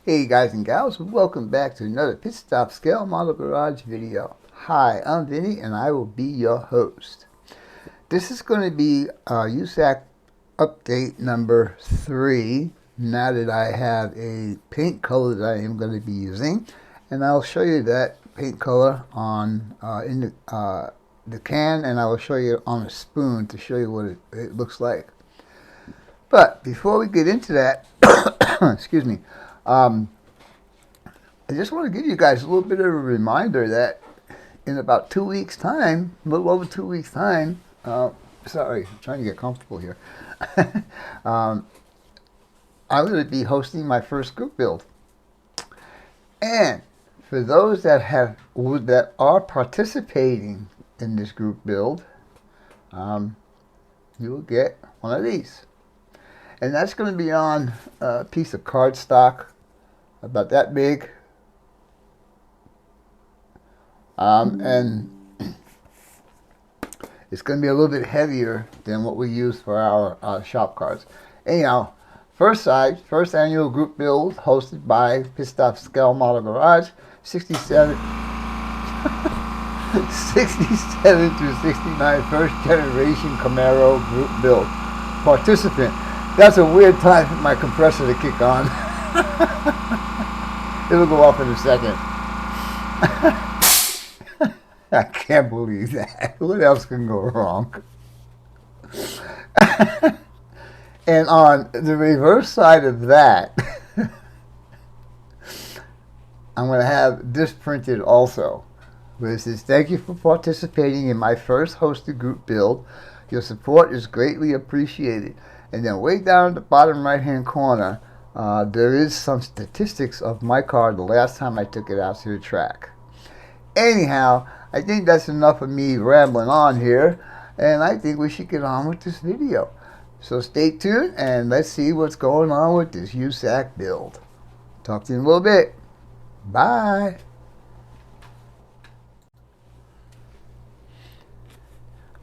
Hey guys and gals, welcome back to another Pit Stop Scale Model Garage video. Hi, I'm Vinny and I will be your host. This is going to be USAC update number 3 now that I have a paint color that I am going to be using. And I'll show you that paint color on in the can, and I will show you on a spoon to show you what it looks like. But before we get into that, excuse me, I just want to give you guys a little bit of a reminder that in about 2 weeks' time, a little over 2 weeks' time, sorry, I'm trying to get comfortable here. I'm going to be hosting my first group build. And for those that are participating in this group build, you will get one of these. And that's going to be on a piece of cardstock about that big. And it's going to be a little bit heavier than what we use for our shop cards. Anyhow, first annual group build hosted by Pit Stop Scale Model Garage, 67 through 69 first generation Camaro group build. Participant. That's a weird time for my compressor to kick on. It'll go off in a second. I can't believe that. What else can go wrong? And on the reverse side of that, I'm going to have this printed also. Where it says, "Thank you for participating in my first hosted group build. Your support is greatly appreciated." And then way down at the bottom right hand corner, there is some statistics of my car the last time I took it out to the track. Anyhow, I think that's enough of me rambling on here, and I think we should get on with this video. So stay tuned and let's see what's going on with this USAC build. Talk to you in a little bit. Bye.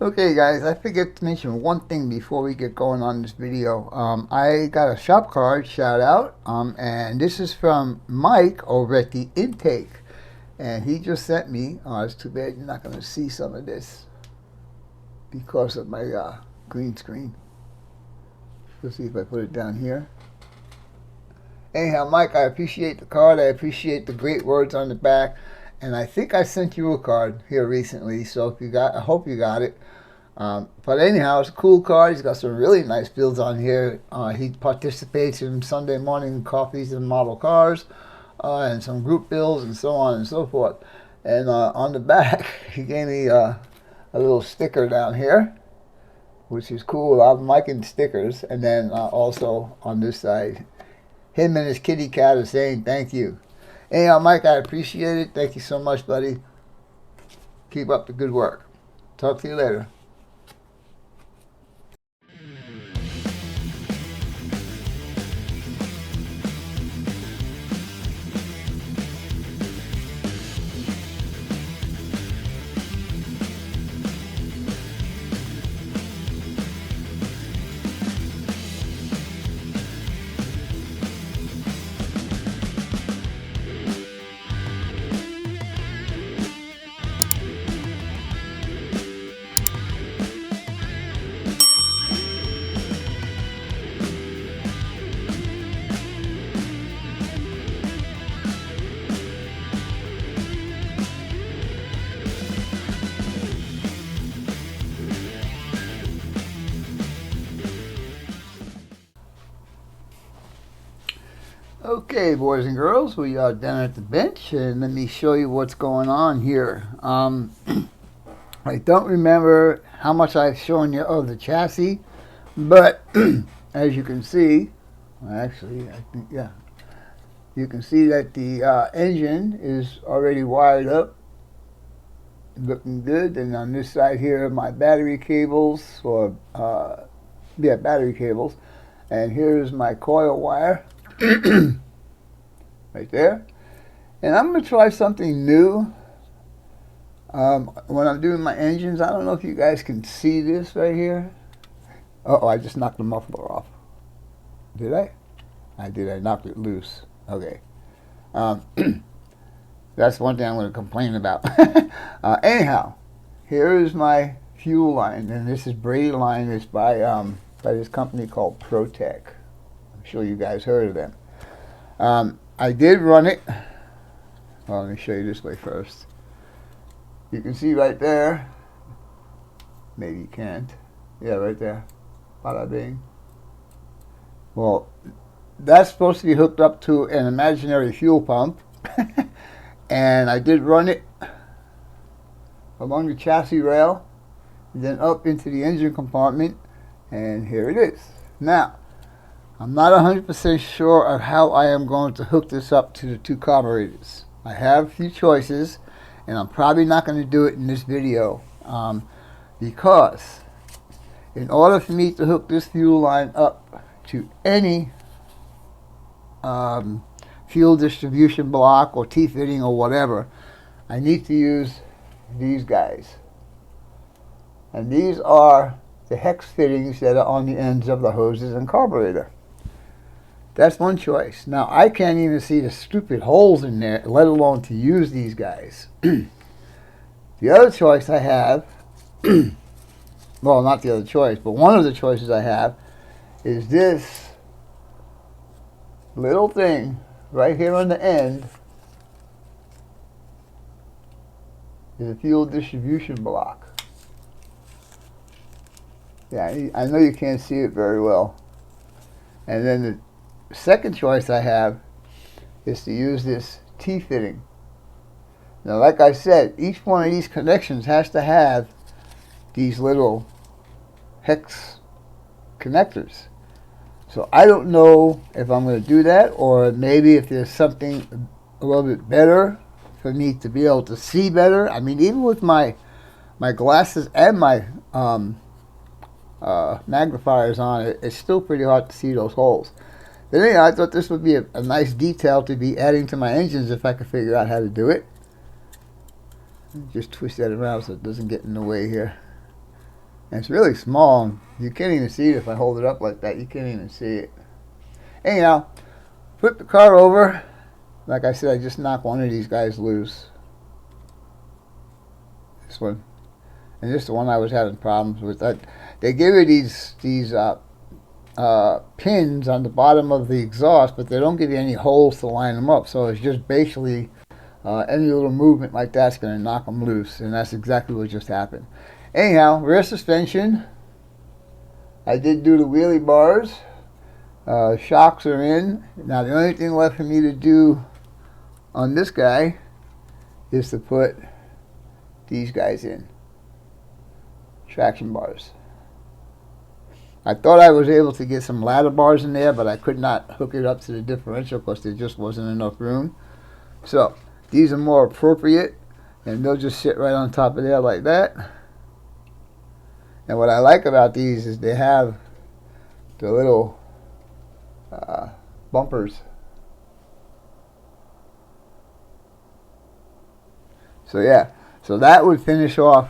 Okay guys, I forget to mention one thing before we get going on this video. I got a shop card shout out, and this is from Mike over at the Intake, and he just sent me, it's too bad you're not going to see some of this because of my green screen. Let's see if I put it down here. Anyhow, Mike, I appreciate the card. I appreciate the great words on the back. And I think I sent you a card here recently, so if you got, I hope you got it. But anyhow, it's a cool card. He's got some really nice builds on here. He participates in Sunday morning coffees and model cars, and some group builds and so on and so forth. And on the back, he gave me a little sticker down here, which is cool. I'm liking stickers. And then also on this side, him and his kitty cat are saying thank you. Anyhow, Mike, I appreciate it. Thank you so much, buddy. Keep up the good work. Talk to you later. Okay, boys and girls, we are down at the bench, and let me show you what's going on here. I don't remember how much I've shown you of the chassis, but as you can see, actually, I think, yeah, you can see that the engine is already wired up, looking good. And on this side here are my battery cables, or battery cables, and here's my coil wire. Right there. And I'm going to try something new when I'm doing my engines. I don't know if you guys can see this right here. Uh-oh, I just knocked the muffler off. Did I? I did. I knocked it loose. Okay. Um, that's one thing I'm going to complain about. Anyhow, here is my fuel line, and this is braided line. It's by this company called Protec. I'm sure you guys heard of them. I did run it. Well, let me show you this way first. You can see right there. Maybe you can't. Yeah, right there. Bada bing. Well, that's supposed to be hooked up to an imaginary fuel pump. And I did run it along the chassis rail, then up into the engine compartment, and here it is. Now, I'm not 100% sure of how I am going to hook this up to the two carburetors. I have a few choices, and I'm probably not going to do it in this video, because in order for me to hook this fuel line up to any fuel distribution block or T-fitting or whatever, I need to use these guys. And these are the hex fittings that are on the ends of the hoses and carburetor. That's one choice. Now, I can't even see the stupid holes in there, let alone to use these guys. The other choice I have, well, not the other choice, but one of the choices I have is this little thing right here on the end is a fuel distribution block. Yeah, I know you can't see it very well. And then the second choice I have is to use this T-fitting. Now, like I said, each one of these connections has to have these little hex connectors. So I don't know if I'm going to do that, or maybe if there's something a little bit better for me to be able to see better. I mean, even with my glasses and my magnifiers on, it's still pretty hard to see those holes. But anyway, I thought this would be a nice detail to be adding to my engines if I could figure out how to do it. Just twist that around so it doesn't get in the way here. And it's really small. You can't even see it if I hold it up like that. You can't even see it. Anyhow, flip the car over. Like I said, I just knocked one of these guys loose. This one. And this is the one I was having problems with. They give you these pins on the bottom of the exhaust, but they don't give you any holes to line them up. So it's just basically any little movement like that's going to knock them loose. And that's exactly what just happened. Anyhow, rear suspension. I did do the wheelie bars. Shocks are in. Now the only thing left for me to do on this guy is to put these guys in. Traction bars. I thought I was able to get some ladder bars in there, but I could not hook it up to the differential because there just wasn't enough room. So these are more appropriate, and they'll just sit right on top of there like that. And what I like about these is they have the little bumpers. So yeah, so that would finish off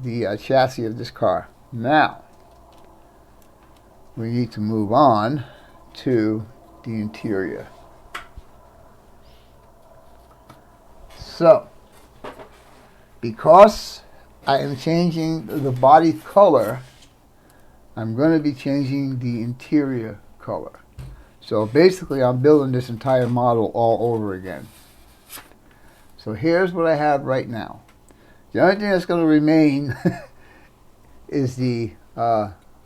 the chassis of this car. Now, we need to move on to the interior. So, because I am changing the body color, I'm going to be changing the interior color. So basically I'm building this entire model all over again. So here's what I have right now. The only thing that's going to remain is the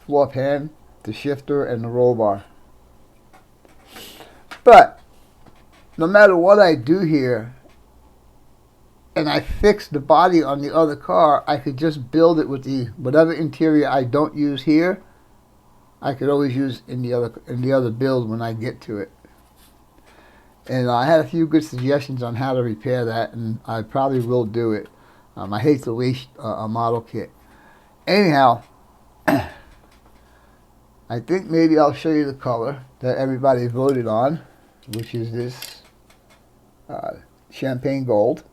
floor pan, the shifter, and the roll bar. But no matter what I do here, and I fix the body on the other car, I could just build it with the whatever interior I don't use here, I could always use in the other build when I get to it. And I had a few good suggestions on how to repair that, and I probably will do it. I hate to waste a model kit. Anyhow, I think maybe I'll show you the color that everybody voted on, which is this champagne gold.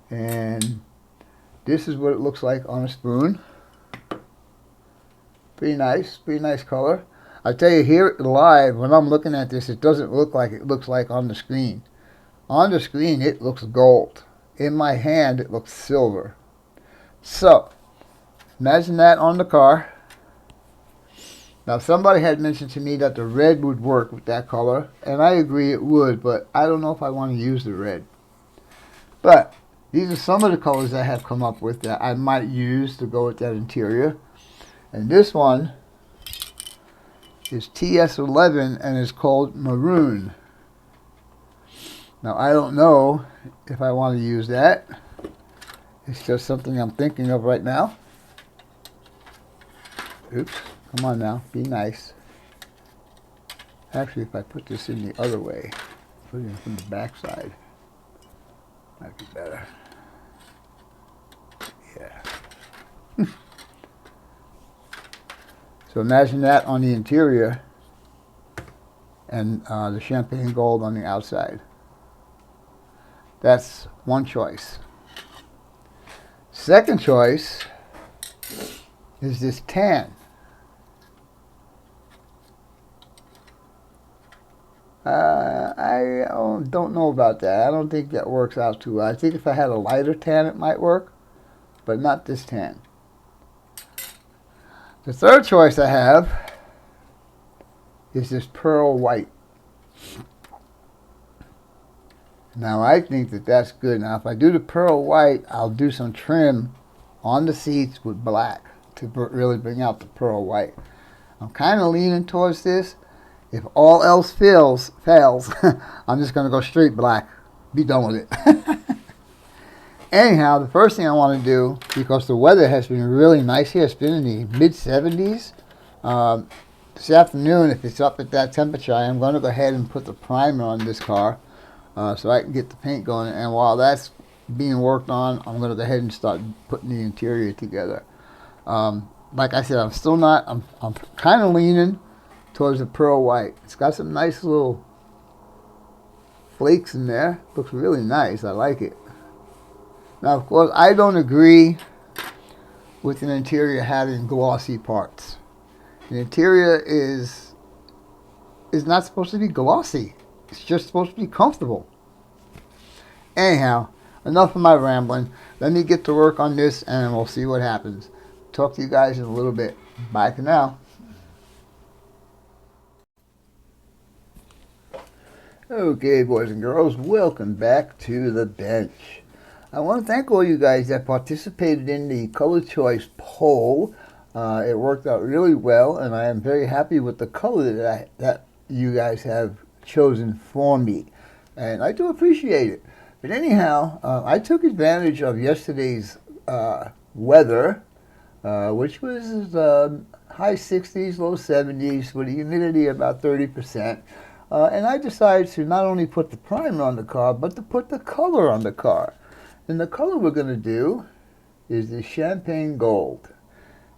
And this is what it looks like on a spoon. Pretty nice color. I tell you, here live, when I'm looking at this, it doesn't look like it looks like on the screen. On the screen, it looks gold. In my hand, it looks silver. So, imagine that on the car. Now, somebody had mentioned to me that the red would work with that color, and I agree it would, but I don't know if I want to use the red. But these are some of the colors I have come up with that I might use to go with that interior. And this one is TS11 and is called Maroon. Now, I don't know if I want to use that. It's just something I'm thinking of right now. Oops. Come on now, be nice. Actually, if I put this in the other way, put it from the back side, might be better. Yeah. So imagine that on the interior and the champagne gold on the outside. That's one choice. Second choice is this tan. I don't know about that. I don't think that works out too well. I think if I had a lighter tan, it might work, but not this tan. The third choice I have is this pearl white. Now, I think that that's good. Now, if I do the pearl white, I'll do some trim on the seats with black to really bring out the pearl white. I'm kind of leaning towards this. If all else fails, I'm just going to go straight black. Be done with it. Anyhow, the first thing I want to do, because the weather has been really nice here, it's been in the mid-70s. This afternoon, if it's up at that temperature, I am going to go ahead and put the primer on this car so I can get the paint going. And while that's being worked on, I'm going to go ahead and start putting the interior together. Like I said, I'm kind of leaning towards the pearl white. It's got some nice little flakes in there. Looks really nice. I like it. Now, of course, I don't agree with an interior having glossy parts. The interior is not supposed to be glossy. It's just supposed to be comfortable. Anyhow, enough of my rambling. Let me get to work on this and we'll see what happens. Talk to you guys in a little bit. Bye for now. Okay, boys and girls, welcome back to the bench. I want to thank all you guys that participated in the color choice poll. It worked out really well, and I am very happy with the color that you guys have chosen for me. And I do appreciate it. But anyhow, I took advantage of yesterday's weather, which was high 60s, low 70s, with a humidity about 30%. And I decided to not only put the primer on the car, but to put the color on the car. And the color we're going to do is the champagne gold.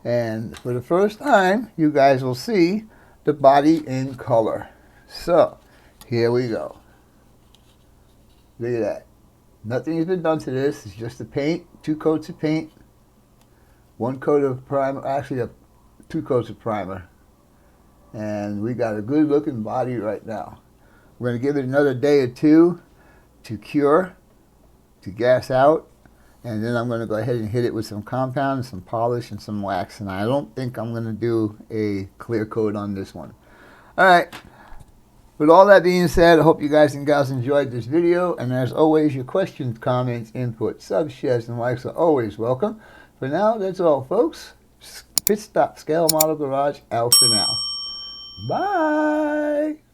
And for the first time, you guys will see the body in color. So, here we go. Look at that. Nothing has been done to this. It's just the paint, 2 coats of paint, 1 coat of primer, actually 2 coats of primer. And we got a good looking body right now. We're going to give it another day or two to cure, to gas out, and then I'm going to go ahead and hit it with some compound, some polish, and some wax. And I don't think I'm going to do a clear coat on this one. Alright, with all that being said, I hope you guys and gals enjoyed this video. And as always, your questions, comments, input, subs, shares, and likes are always welcome. For now, that's all, folks. Pit Stop Scale Model Garage out for now. Bye!